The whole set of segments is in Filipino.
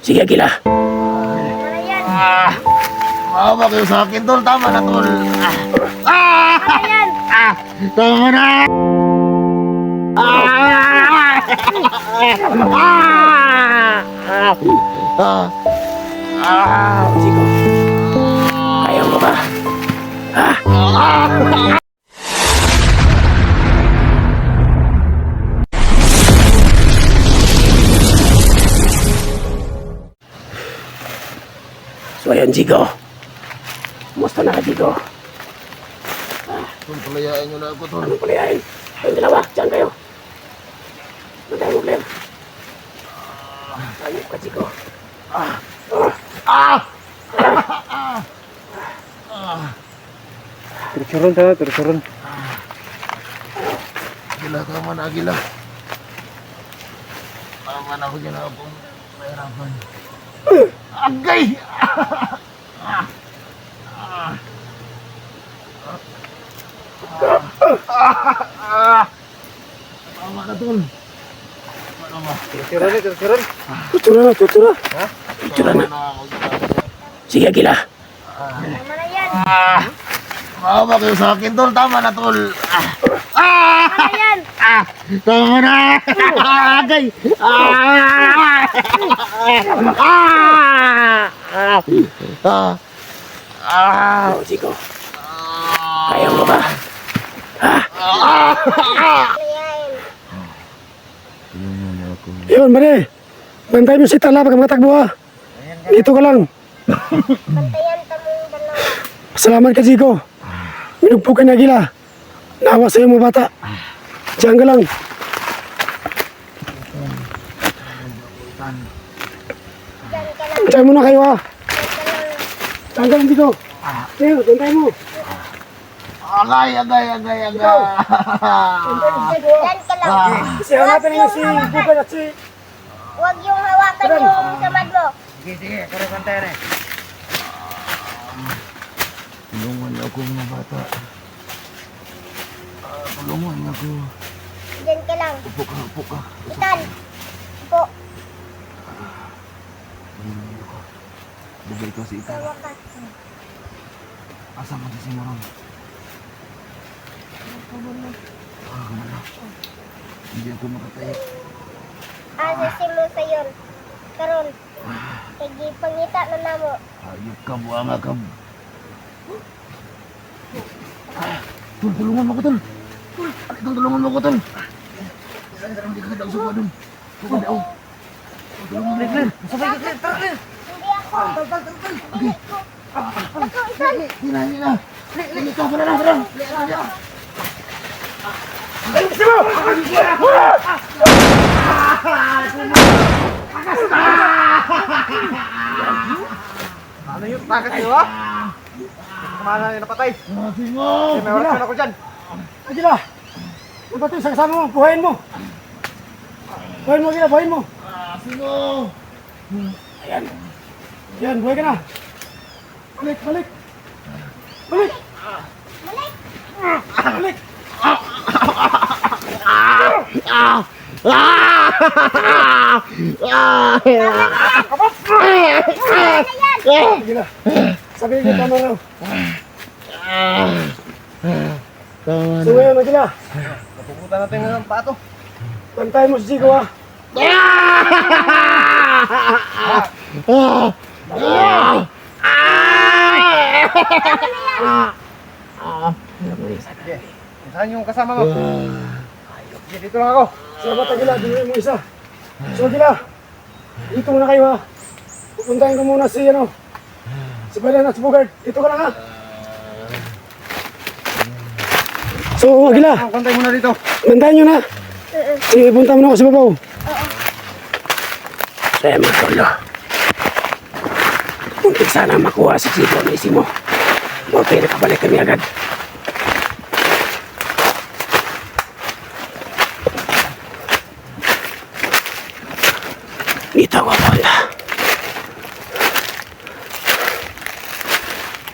Sige, Agila. Ano yan? Maawa kayo sa akin, tol. Tama na, tol. Ano yan? Tama na! Chico. Kaya mo ba? So ayun, Chico. Kumusta na ka, Chico? Tol, palayain nyo na ako, tol. Anong palayain? Kayong dalawa, dyan kayo. Ano tayong problema? Ayop ka, Chico. Turun sana, turun. Agila, tama na, Agila. Tama na ako dyan akong mahirapan. Agay! Tama ka, tol. Turun. Tutura na, tutura. Tutura na. Sige, Agila. Ano na yan? Maawa kayo sa akin, tol. Tama na, tol. Ano yan? Tama na! Agay! Oh, Chico. Kaya mo ba? Ano yan? Yun, Mare. Bantay mo si Tala pag matakbo ha. Dito ka lang. Bantayan tamong dalawa. Salamat ka, Chico. Minugpo ka na, Agila. Naawa sa'yo mo bata. Diyan ka lang. Diyan ka lang. Diyan mo na kayo ha. Diyan ka lang. Diyan ka lang, Chico. Tayo, bantay mo. Agay! Bantay mo, Chico ha. Diyan ka lang. Kasi hanapin niyo si Bukan at si... Huwag yung hawakan yung samad mo. Sige, turun bantay na. Tulungan niyo ako, mga bata. Tulungan niyo ako. Diyan ka lang. Upo ka. Itan. Po. Bugay ka si Ita. Tawa ka. Asa mo si Morong? Kumala. Hindi ako makatayo. Asasin mo sa yun. Karon. Kaya pangita na namo. Ayop ka, buanga ka. Tol, tulungan mo ko, tol. Tulungan mo ko, tol. Hindi ka daw suwa dun. Suwa daw. Tulungan mo, Clear. Sabay ka, Clear. Hindi ako. Hindi ko. Ako, itan. Hindi na. Ikaw, tara na. Ano yung takas niyo, ha? Kumana na napatay. Singo! May oras na ako dyan. Agila. Ano ba ito? Isang kasama mo. Buhayin mo. Agila. Buhayin mo. Singo! Ayan. Yan, buhay ka na. Balik. Balik. Balik. Agila. Sabihin ko tama raw. So ngayon, Agila. Napuputan natin ng pato. Bantayan mo si Chico ha. Sige. Saan yung kasama mo? Sige, dito lang ako. Salamat, Agila. Bigyan mo isa. So Agila. Dito muna kayo ha. Pupuntahin ko muna si si Balan at si Bogart. Dito ka lang ha. So Agila. Pantay muna dito. Bantayan nyo na. Sige, punta mo na ako sa babaw. Saya mga tolo. Muntik sana makuha si Chico na isi mo. Okay, nakabalik kami agad. Dito ako punta.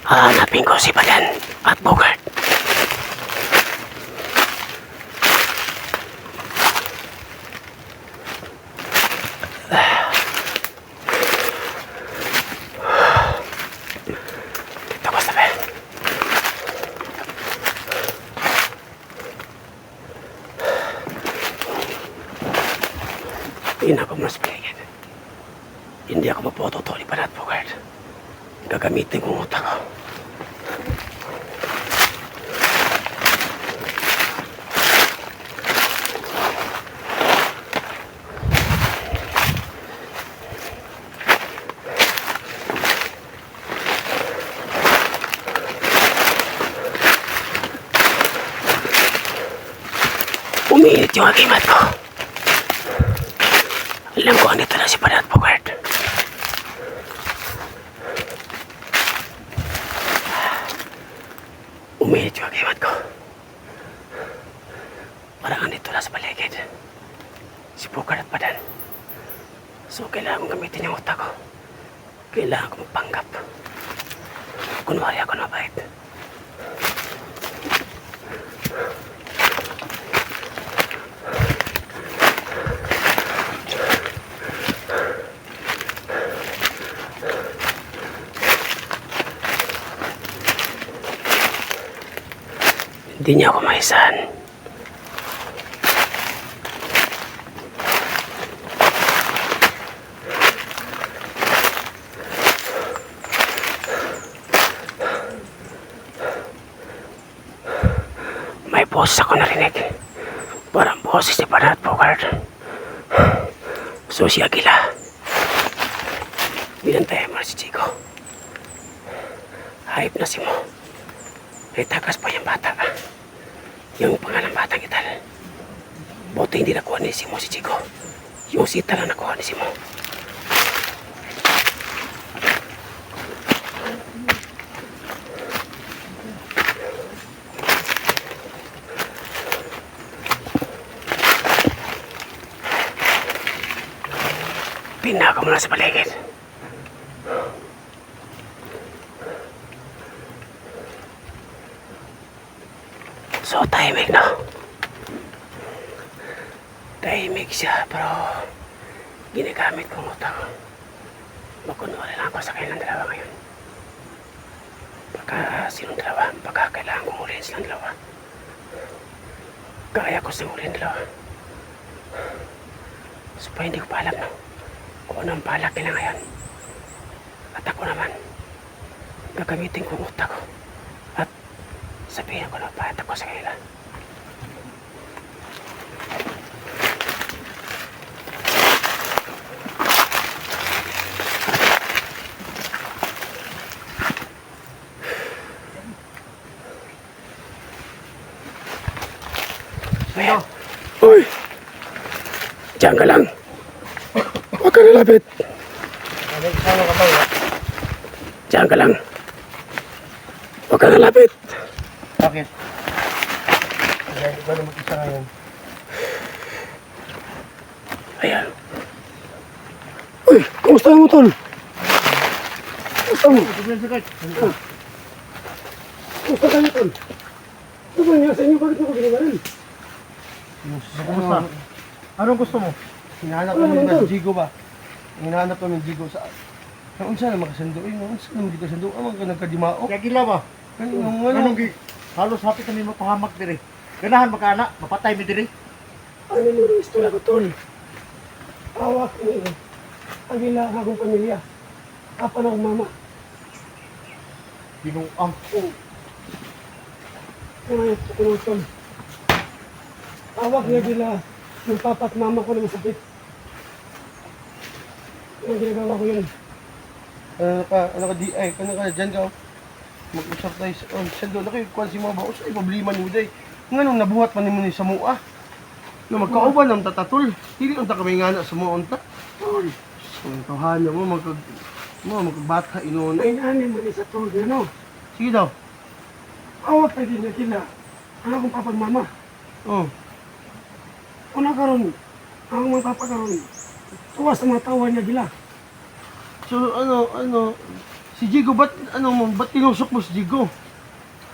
Hanapin ko si Balan at Bogart. Tingnan ko muna sa paligid. Hindi ako mapototo ni Banat Bogart. Gagamitin ko ang utak ko. Umiinit yung agimat ko. Alam ko andito na si Banat Bogart. Umiinit yung agimat ko. Parang andito na sa paligid. Si Bogart at Badan. So kailangan kong gamitin yung utak ko. Kailangan kong magpanggap. Kunwari ako na mabait. Hindi niya ako maisan. May boses ako narinig. Parang boses ni Banat Bogart. So si Aguila. Binantayan mo na si Chico. Hype na si Mo. May tagas pa yung bata. Yung pangalang batang Ital. Buti hindi nakuha ni Simo si Chico. Yung si Ital ang nakuha ni Simo. Pinaka mo na sa paligid. So, tahimik na. Tahimik siya, pero ginagamit kong utak. Makunwari lang ako sa kanilang dalawa ngayon. Baka silang dalawa, baka kailangan kong ulihin silang dalawa. Kaya ko silang ulihin dalawa. So, pa hindi ko pa alam no, kung anong balak nila ngayon. At ako naman, gagamitin kong utak ko. At sabihin ko na pahit ako sa kanila. Ayan. Uy! Diyan ka lang. Huwag ka nalapit. Diyan ka lang. Huwag ka nalapit. Bakit? Ikaw na mag-isa ngayon. Ayan. Uy! Kumusta mo, tol? Kumusta mo? Kumusta ka niyo, tol? Ano ba niya sa inyo? Bakit mo ko ginawarin? Kumusta? Anong gusto mo? Hinahanap namin na Jigo ba? Hinahanap namin Jigo sa... Ang unsa na makasando? Ang unsa na makasando? Ang mga nagkadimao? Kaya gila ba? Anong gi? Halos hapit kami mapahamak diri. Ganahan makana, mapatay mi diri. Ano mo yung istorya ko, tol? Awak ni ang ilang akong pamilya. Apa na akong mama. Ginong am. Ngayon, tol. Awak niya bila yung papa at mama ko na masakit. Ang ginagawa ko yun. Ano ka di ay, ano ka dyan ka? Mag-usap tayo sa... Sando, nakikuan si mga ba? Usa, problema ni Uday. Nga nung nabuhat pa ni mo ni sa mua. Na magkauban ng tatatul. Hindi ang takabay nga na sa mua unta. So, tawhana mo, magkagbata inoon. Ay nani mo ni sa tol, ano? Sige daw. Awak pa din na kila. Ano akong papa at mama? Oh. Una karon, ang mga papa karon. Tuwa sa mga tawa niya gila. So, si Jigo, ba't tinusok mo si Jigo?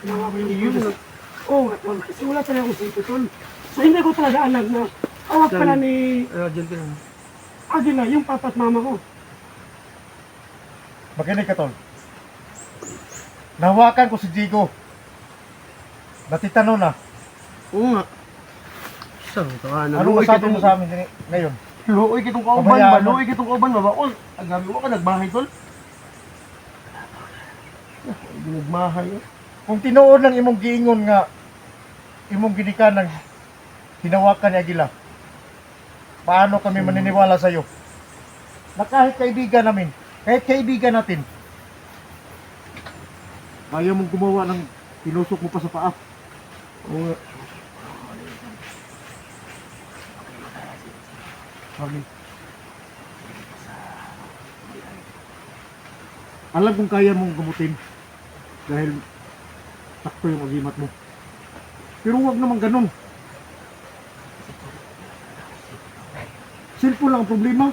Ginawa ko yung Yun na. Oo nga, tol. Kasi wala talaga akong safety, tol. So hindi ko talaga alam na awak pala ni Dyan ka na. Agila, yung papa at mama ko. Makinig ka tol. Nahawakan ko si Jigo. Natitano na. Oo nga. Saan, tawhana. Anong masabi mo sa amin ngayon? Luoy kitong kauban ba? Pabayaan mo. Luoy kitong kauban ba? Baon. Agabi mo ka nagbahay tol. Nagmahay. Kung tinuod ng imong giingon nga imong ginikanan hinawakan ni Agila, paano kami maniniwala sa iyo? Na kahit kaibigan namin, kahit kaibigan natin, ayaw mong gumawa ng tinusok mo pa sa paa. Oo nga. Kami. Alam kong kaya mong gamutin dahil sakto yung agimat mo. Pero huwag naman ganun. Cellphone lang ang problema.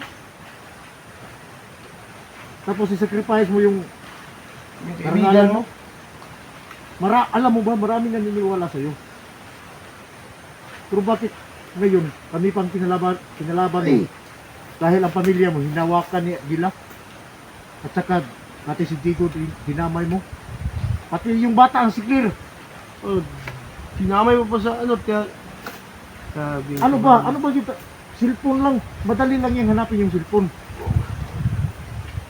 Tapos i-sacrifice mo yung Yung karangalan kaibigan mo. mo. Alam mo ba, maraming naniniwala sa'yo. Pero bakit ngayon, kami pang kinalaban mo? Dahil ang pamilya mo, hinawakan ni Agila. At saka, pati si Digo, dinamay mo. Pati yung bata, ang siklir. Oh, sinamay mo pa sa ano, kaya... Sabi Ano ba? Ano ba yung cellphone lang? Madali lang yung hanapin yung cellphone.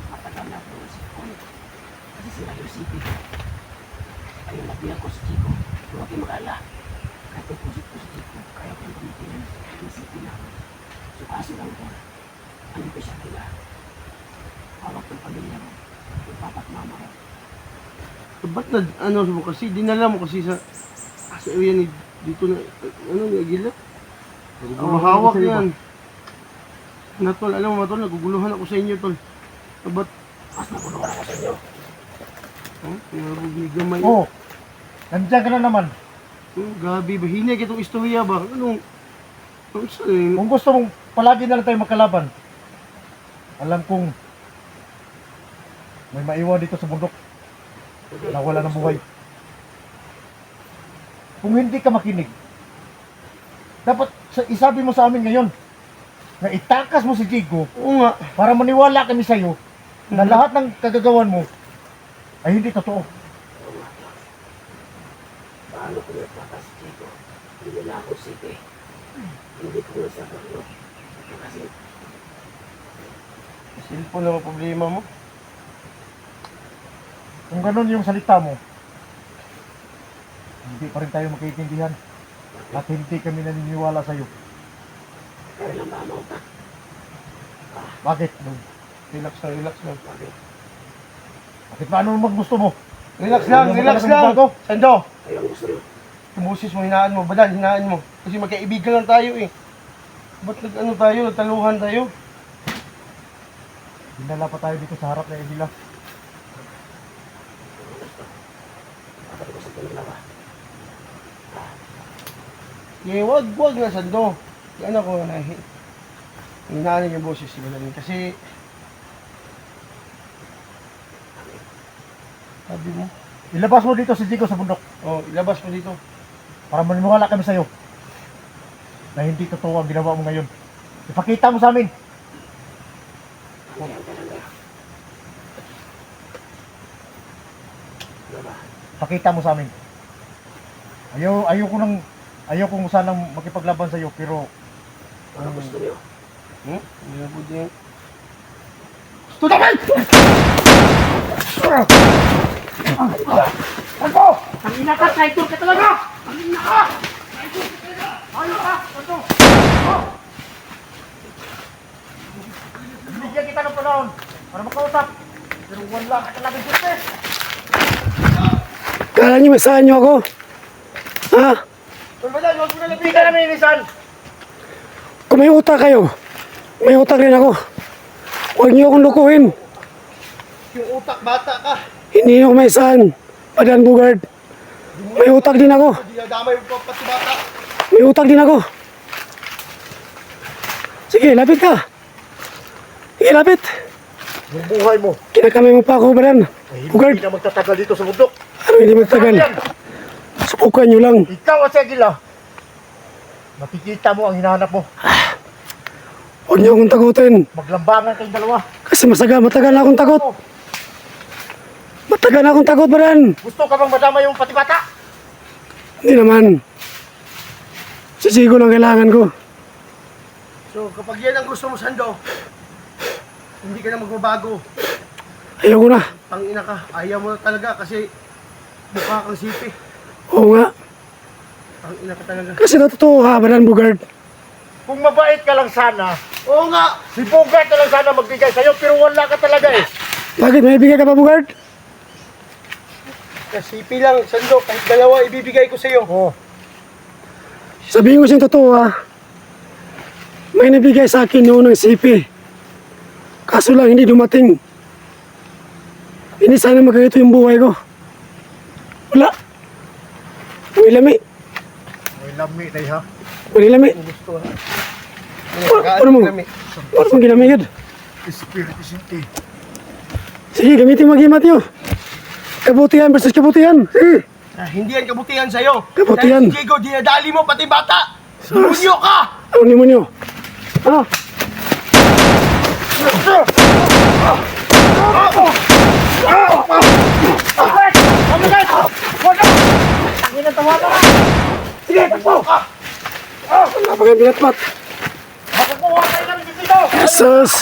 Matagal na po si Kon. Kasi sila yung city. Ayun na bilang ko si Chico. Huwag kayong mag-ala. Kahit may pusit po si Chico, kaya ko yung gamitin yung city na. So kaso lang po, ano ba siya kaya? Hawak ng pamilya mo. Yung papat mama mo. Ba't na, ano mo kasi, dinala mo kasi sa area ni, dito na, ano, ni Agila. Ang hawak yan. Na tol, alam mo tol, naguguluhan ako sa inyo tol. Ba't, Mas naguluhan ako sa inyo. gamay. Oo. Nandiyan ka na naman. Gabi ba, hinay kitong istorya ba? Anong, ano sa, Kung gusto mong palagi na lang tayo magkalaban, alam kong may maiwan dito sa bundok na wala ng buhay. Kung hindi ka makinig, dapat isabi mo sa amin ngayon na itakas mo si Jigo oo nga, para maniwala kami sa iyo na lahat ng kagagawan mo ay hindi totoo. Paano ko nagpapas si Chico? Hindi na ako city. Hindi ko na sa kanya. Kasi cellphone lang ang problema mo. Kung ganun yung salita mo, hindi pa rin tayo magkaintindihan at hindi kami naniniwala sa iyo. kaya lang mama ko. Bakit? Relax lang. Bakit paano mag gusto mo? Relax lang. Bago? Sando, Kaya ang gusto nyo. tumusis mo, hinaan mo, badal, hinaan mo. Kasi magkaibigan lang tayo eh. Ba't ano tayo, nagtaluhan tayo? Dinala pa tayo dito sa harap na Edila. Wag na Sando. Yan ako na hinaan yung boses nila kasi sabi mo, Ilabas mo dito si Jigo sa bundok oh, ilabas mo dito. para maniwala kami sa iyo na hindi totoo ang ginawa mo ngayon. Ipakita mo sa amin. Pakita mo sa amin. Ayaw kong sanang makipaglaban sa iyo pero Ano gusto nyo? Hindi na po din. gusto namin! Ano? Ang ina ka, traitor ka talaga! Ang ina ka! Traitor ka talaga! Ayaw ka! Ano? Binigyan kita ng panahon para makausap. Pero wala ka talagang success. Kala nyo masahan nyo ako? Ha? Tulbadan, huwag mo na Hindi ka namin inisan. Kung may utak kayo, may utak rin ako. Huwag nyo akong lukuhin. yung utak, bata ka. Hindi nyo ako maisahan. Padan Bugard. May utak din ako. Dinadamay mo pa pati bata. May utak din ako. Sige, lapit ka. Sige, lapit. Yung buhay mo Kinakamay mo pa ako, Padan. ay Bugard, hindi na magtatagal dito sa bundok. ano hindi magtagal? Subukan nyo lang. Ikaw at si Agila, makikita mo ang hinahanap mo. Huwag nyo akong takutin. Maglambangan kayong dalawa. Kasi matagal na akong takot. Matagal na akong takot, Padan. Gusto ka bang madama yung pati bata? Hindi naman. Si Chico lang kailangan ko. So, kapag yan ang gusto mo, Sando, hindi ka na magbabago. Ayoko na. Tangina ka, ayaw mo na talaga kasi mukha kang sipi. Oo nga. Tangina ka talaga. Kasi natotoo ha, Badan Bugard. Kung mabait ka lang sana, Oo nga! si Bugard na lang sana magbigay sa'yo, pero wala ka talaga eh. Bakit? May bigay ka ba, Bugard? Sipi lang, Sando, kahit dalawa ibibigay ko sa'yo. Oh, Sabihin ko siyang totoo ha. May nabigay sa akin noon ng CP. Kaso lang hindi dumating. Hindi sana magkagito yung buhay ko. Wala. May lami. may lami na ha. May lami. Gusto ha. Ano mo? Ano mo ginamigad? Espiritu Santo. Sige, gamitin mo mag-imat nyo. Kabutihan versus kabutihan. Sige. Hindi yan kabutihan sa'yo. Kabutihan. Dahil si Diego, dinadali mo pati bata. Demonyo ka! Ano mo nyo? Ah, napagay binatmat. Makukuha kayo ng dito. Jesus.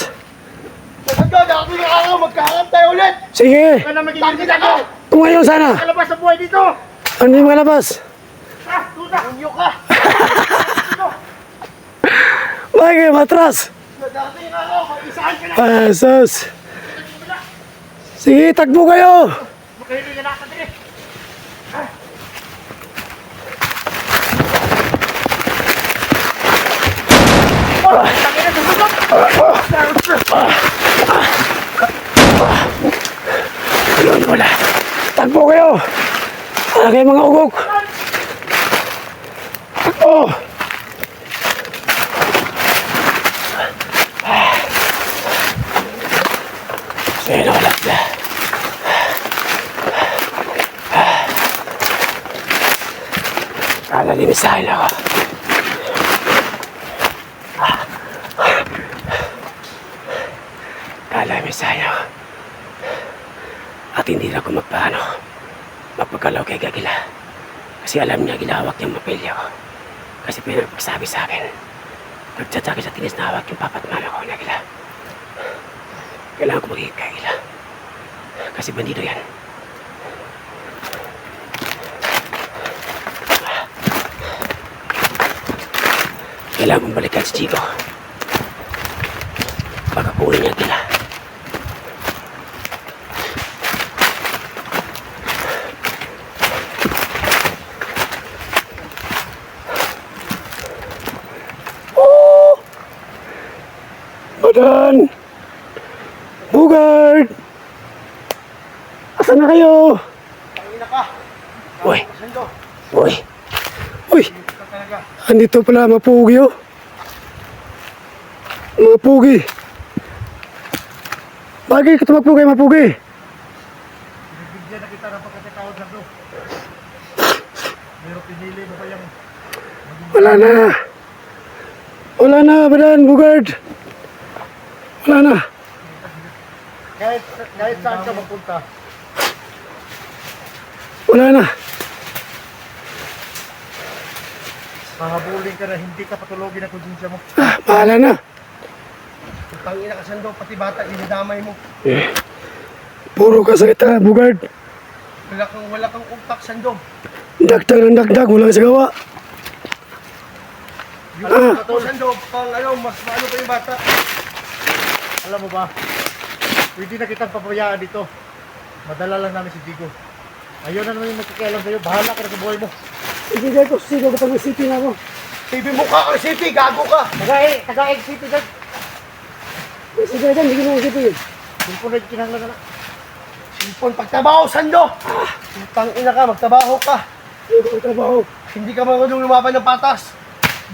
Sando, nakakita ka magkaharap tayo ulit. Sige. Ka na magiging dito ko. Kung ngayon sana. Kalabas sa buhay dito. Ano yung makalabas? Ah, tuta. Demonyo ka. Bakit? Matras. Nakakita ka mag-isahan ka na. Jesus. Sige, takbo kayo. Makahilig na natin eh. Ayun, wala. Takbo kayo. Para kayo mga ugok. Takbo. Sige na, wala na. Kala limisahin ako. Kala limisahin ako. At hindi na ako magpagkalaw kay Gagila. Kasi alam niya ginawak niyang mapilya ko. Kasi pinagpagsabi sa akin. Nagtsatsakin sa tinis na hawak yung papat mama ko, Gagila. Kailangan ko magiging kay Gagila. Kasi bandido yan. Kailangan kong balikan si Chico. Baka kunin niya Gagila. Badan! Bugard! Asan na kayo? Tangina ka. Uy! Sando, Uy! Uy! ka talaga. Andito pala mapugi oh. Mga pugi. Bagay ka tumagpugi, mapugi. Bigyan na kita ng pagkakataon sa to. Pero pinili mo pa yung Wala na. Wala na, Badan, Bugard. Wala na. kahit saan ka mapunta. Wala na. Mahabulin ka na hindi ka patulogin ang konsensya mo. Ah, bahala na. Tangina ka, Sando, pati bata, dinadamay mo. Eh, puro kasakit na, Bugard. Wala kang utak, Sando. Dagdag ng dagdag, walang sagawa. Ako, Sando, pang mas maano pa yung bata. Alam mo ba, pwede na kitang pabayaan dito. Madala lang namin si Digo. Ayaw na naman yung magkikialam sa'yo. Bahala ka na sa buhay mo. Ibigay ko, sigaw kapag may city na ako. TV mo ka, sipi, gago ka. Taga-egg city dyan. Sige dyan, bigyan mo ng city. Simpo na yung kinanglan na. Simpon, pagtabaho, Sando. Tangina ka, magtabaho ka. Hindi ko trabaho. Hindi ka marunong lumaban ng patas.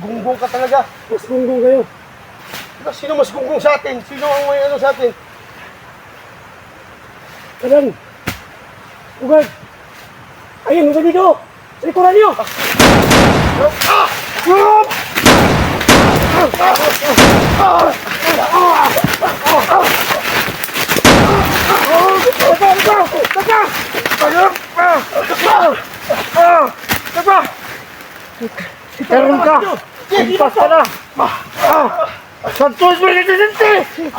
Gunggong ka talaga. Mas gunggong kayo. Sino mas gunggong sa atin? Sino ang may ano sa atin? Badan. Bugard. Ayun, huwag dito. Sa likuran niyo. Meron ka! Impas ka na! Santos Presidente!